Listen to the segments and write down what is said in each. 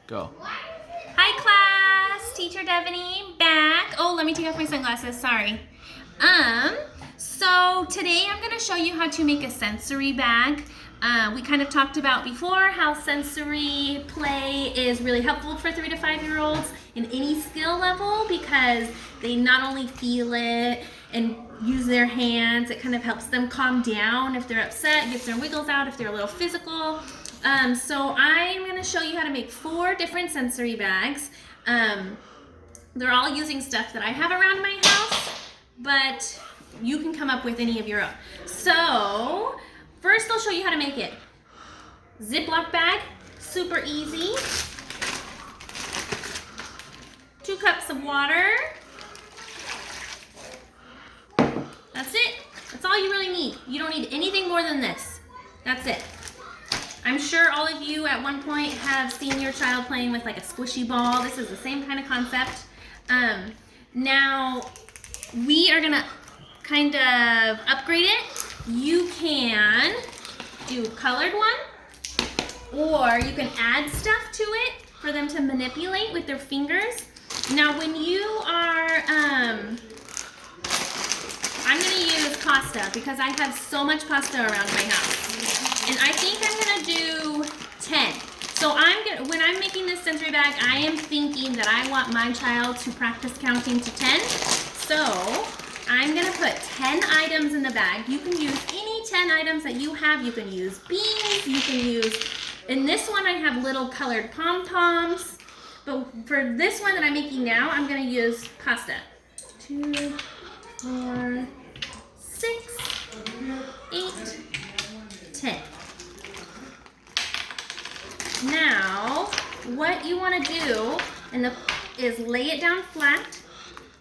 Go. Hi class, Teacher Devaney back. Oh, let me take off my sunglasses, sorry. So today I'm gonna show you how to make a sensory bag. We kind of talked about before how sensory play is really helpful for 3 to 5 year olds in any skill level because they not only feel it and use their hands, it kind of helps them calm down if they're upset, gets their wiggles out if they're a little physical. So I'm going to show you how to make 4 different sensory bags. They're all using stuff that I have around my house, but you can come up with any of your own. So first I'll show you how to make it. Ziploc bag, super easy. 2 cups of water. That's it. That's all you really need. You don't need anything more than this. That's it. I'm sure all of you at one point have seen your child playing with like a squishy ball. This is the same kind of concept. Now, we are gonna kind of upgrade it. You can do a colored one, or you can add stuff to it for them to manipulate with their fingers. Now, when you are, I'm gonna use pasta because I have so much pasta around my house. And I think I'm gonna do 10. So when I'm making this sensory bag, I am thinking that I want my child to practice counting to 10. So I'm gonna put 10 items in the bag. You can use any 10 items that you have. You can use beans, you can use, in this one I have little colored pom-poms. But for this one that I'm making now, I'm gonna use pasta. 2, 4, 6, 8, 10. Now, what you want to do is lay it down flat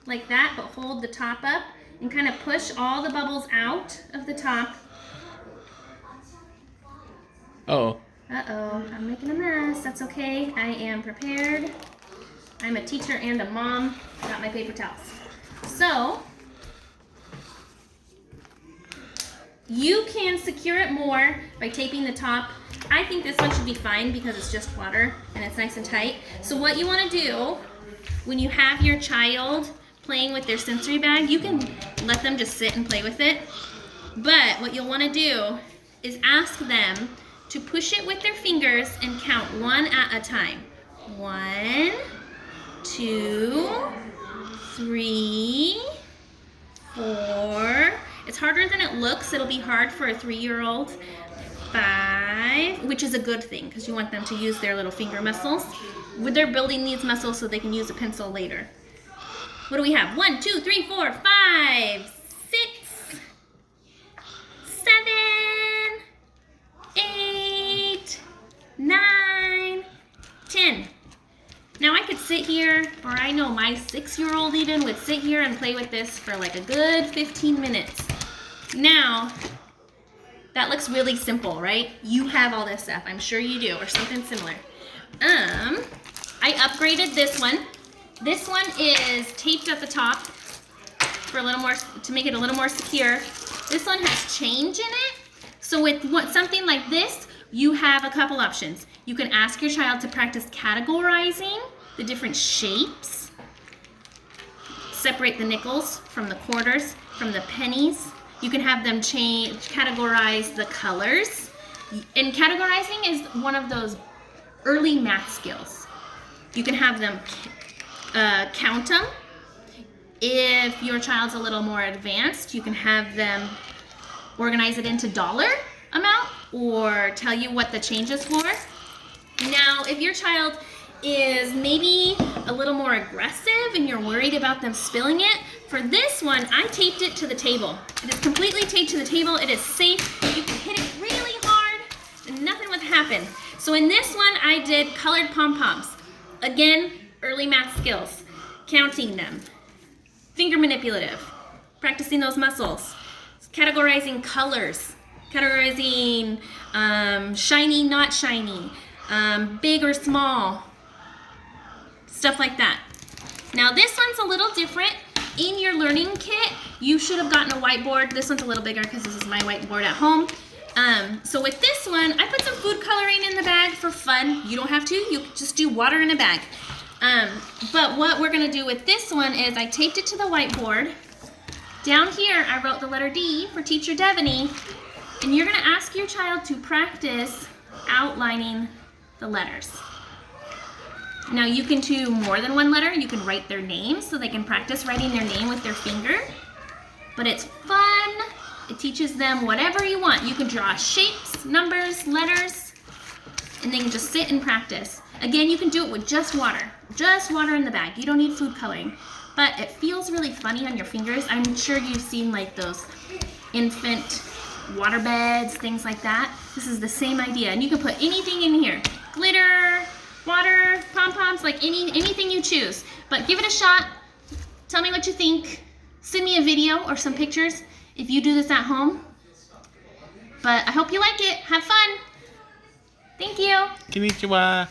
like that, but hold the top up and kind of push all the bubbles out of the top. Oh. Uh-oh, I'm making a mess. That's okay. I am prepared. I'm a teacher and a mom. Got my paper towels. So, you can secure it more by taping the top. I think this one should be fine because it's just water and it's nice and tight. So what you want to do when you have your child playing with their sensory bag, you can let them just sit and play with it. But what you'll want to do is ask them to push it with their fingers and count 1 at a time. 1, 2, 3, 4. It's harder than it looks. It'll be hard for a 3-year-old. 5, which is a good thing because you want them to use their little finger muscles. They're building these muscles so they can use a pencil later. What do we have? 1, 2, 3, 4, 5, 6, 7, 8, 9, 10. Now I could sit here, or I know my 6-year-old even would sit here and play with this for like a good 15 minutes. Now, that looks really simple, right? You have all this stuff. I'm sure you do, or something similar. I upgraded this one. This one is taped at the top for a little more, to make it a little more secure. This one has change in it. So with something like this, you have a couple options. You can ask your child to practice categorizing the different shapes. Separate the nickels from the quarters, from the pennies. You can have them categorize the colors. And categorizing is one of those early math skills. You can have them count them. If your child's a little more advanced, you can have them organize it into dollar amount or tell you what the change is for. Now, if your child is maybe a little more aggressive and you're worried about them spilling it, for this one, I taped it to the table. It is completely taped to the table. It is safe. You can hit it really hard and nothing would happen. So in this one, I did colored pom-poms. Again, early math skills. Counting them. Finger manipulative. Practicing those muscles. Categorizing colors. Categorizing shiny, not shiny. Big or small. Stuff like that. Now this one's a little different. In your learning kit, you should have gotten a whiteboard. This one's a little bigger because this is my whiteboard at home. So with this one, I put some food coloring in the bag for fun. You don't have to, you just do water in a bag. But what we're gonna do with this one is I taped it to the whiteboard. Down here, I wrote the letter D for Teacher Devaney, and you're gonna ask your child to practice outlining the letters. Now you can do more than one letter. You can write their name so they can practice writing their name with their finger. But it's fun. It teaches them whatever you want. You can draw shapes, numbers, letters, and they can just sit and practice. Again, you can do it with just water in the bag. You don't need food coloring. But it feels really funny on your fingers. I'm sure you've seen like those infant water beds, things like that. This is the same idea. And you can put anything in here. Glitter, water, pom-poms, like anything you choose. But give it a shot. Tell me what you think. Send me a video or some pictures if you do this at home. But I hope you like it. Have fun. Thank you. Konnichiwa.